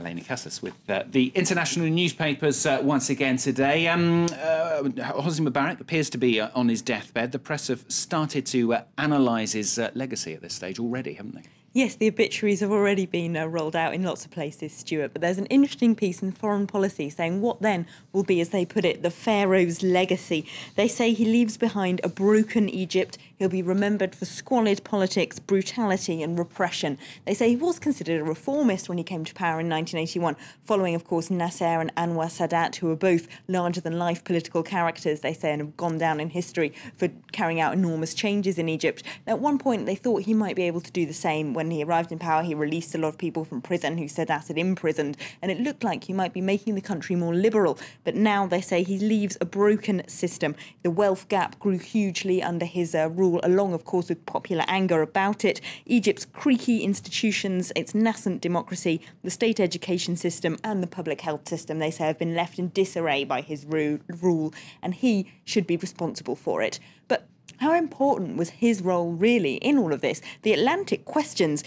Elena Casas with the international newspapers once again today. Hosni Mubarak appears to be on his deathbed. The press have started to analyse his legacy at this stage already, haven't they? Yes, the obituaries have already been rolled out in lots of places, Stuart, but there's an interesting piece in Foreign Policy saying what then will be, as they put it, the pharaoh's legacy. They say he leaves behind a broken Egypt. He'll be remembered for squalid politics, brutality and repression. They say he was considered a reformist when he came to power in 1981, following, of course, Nasser and Anwar Sadat, who are both larger-than-life political characters, they say, and have gone down in history for carrying out enormous changes in Egypt. At one point, they thought he might be able to do the same. When he arrived in power, he released a lot of people from prison who Sadat had imprisoned, and it looked like he might be making the country more liberal. But now they say he leaves a broken system. The wealth gap grew hugely under his rule, along, of course, with popular anger about it. Egypt's creaky institutions, its nascent democracy, the state education system and the public health system, they say, have been left in disarray by his rule, and he should be responsible for it. But how important was his role really in all of this? The Atlantic questions,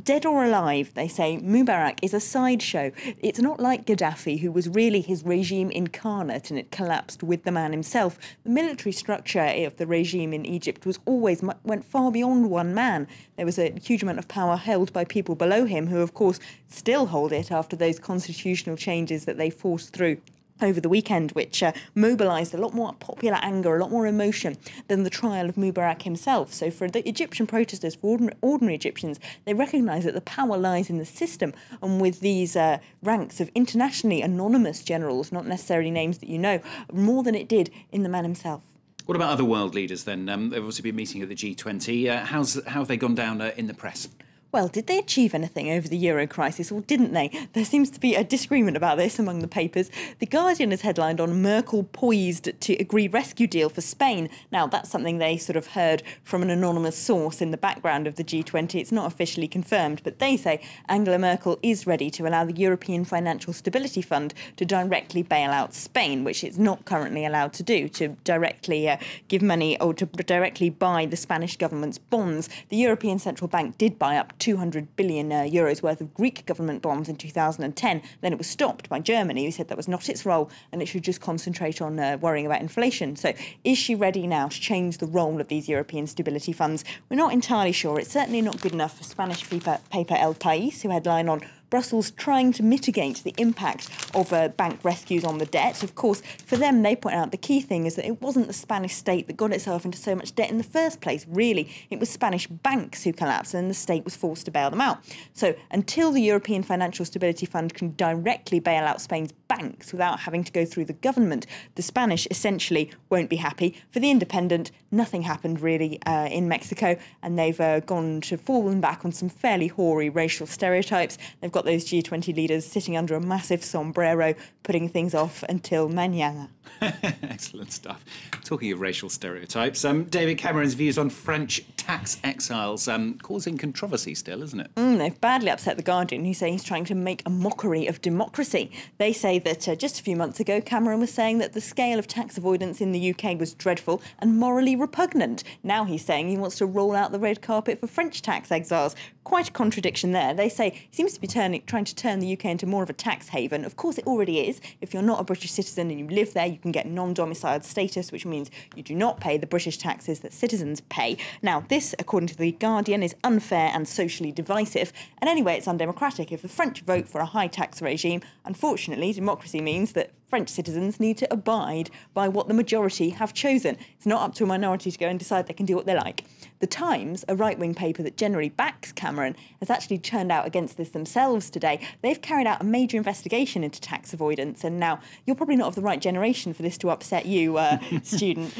dead or alive, they say, Mubarak is a sideshow. It's not like Gaddafi, who was really his regime incarnate and it collapsed with the man himself. The military structure of the regime in Egypt went far beyond one man. There was a huge amount of power held by people below him who, of course, still hold it after those constitutional changes that they forced through over the weekend, which mobilised a lot more popular anger, a lot more emotion than the trial of Mubarak himself. So for the Egyptian protesters, for ordinary Egyptians, they recognise that the power lies in the system, and with these ranks of internationally anonymous generals, not necessarily names that you know, more than it did in the man himself. What about other world leaders then? They've obviously been meeting at the G20. How have they gone down in the press? Well, did they achieve anything over the euro crisis, or didn't they? There seems to be a disagreement about this among the papers. The Guardian has headlined on Merkel poised to agree rescue deal for Spain. Now, that's something they sort of heard from an anonymous source in the background of the G20. It's not officially confirmed, but they say Angela Merkel is ready to allow the European Financial Stability Fund to directly bail out Spain, which it's not currently allowed to do, to directly give money or to directly buy the Spanish government's bonds. The European Central Bank did buy up 200 billion euros worth of Greek government bonds in 2010. Then it was stopped by Germany, who said that was not its role and it should just concentrate on worrying about inflation. So is she ready now to change the role of these European stability funds? We're not entirely sure. It's certainly not good enough for Spanish paper El País, who headline on Brussels trying to mitigate the impact of bank rescues on the debt. Of course, for them, they point out the key thing is that it wasn't the Spanish state that got itself into so much debt in the first place. Really, it was Spanish banks who collapsed and the state was forced to bail them out. So until the European Financial Stability Fund can directly bail out Spain's banks without having to go through the government, the Spanish essentially won't be happy. For the Independent, nothing happened really in Mexico, and they've fallen back on some fairly hoary racial stereotypes. They've got those G20 leaders sitting under a massive sombrero, putting things off until mañana. Excellent stuff. Talking of racial stereotypes, David Cameron's views on French tax exiles causing controversy still, isn't it? They've badly upset The Guardian, who say he's trying to make a mockery of democracy. They say that just a few months ago, Cameron was saying that the scale of tax avoidance in the UK was dreadful and morally repugnant. Now he's saying he wants to roll out the red carpet for French tax exiles. Quite a contradiction there. They say he seems to be trying to turn the UK into more of a tax haven. Of course, it already is. If you're not a British citizen and you live there, you can get non-domiciled status, which means you do not pay the British taxes that citizens pay. Now, this, according to The Guardian, is unfair and socially divisive. And anyway, it's undemocratic. If the French vote for a high tax regime, unfortunately, democracy means that French citizens need to abide by what the majority have chosen. It's not up to a minority to go and decide they can do what they like. The Times, a right-wing paper that generally backs Cameron, has actually turned out against this themselves today. They've carried out a major investigation into tax avoidance, and now you're probably not of the right generation for this to upset you, Stuart,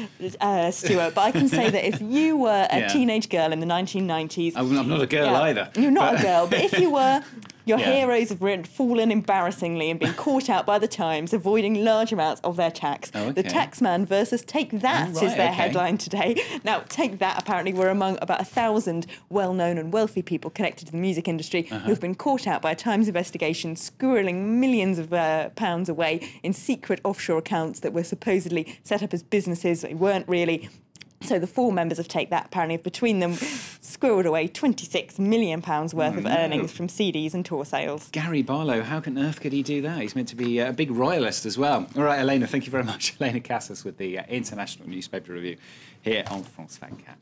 but I can say that if you were a teenage girl in the 1990s... I'm not a girl either. You're not a girl, but if you were... Your heroes have fallen embarrassingly and been caught out by the Times, avoiding large amounts of their tax. Oh, okay. The Taxman versus Take That is their headline today. Now, Take That apparently were among about 1,000 well-known and wealthy people connected to the music industry who've been caught out by a Times investigation, squirreling millions of pounds away in secret offshore accounts that were supposedly set up as businesses. They weren't really. So the four members of Take That apparently have between them squirreled away £26 million worth of earnings from CDs and tour sales. Gary Barlow, how on earth could he do that? He's meant to be a big royalist as well. All right, Elena, thank you very much. Elena Casas with the International Newspaper Review here on France 24.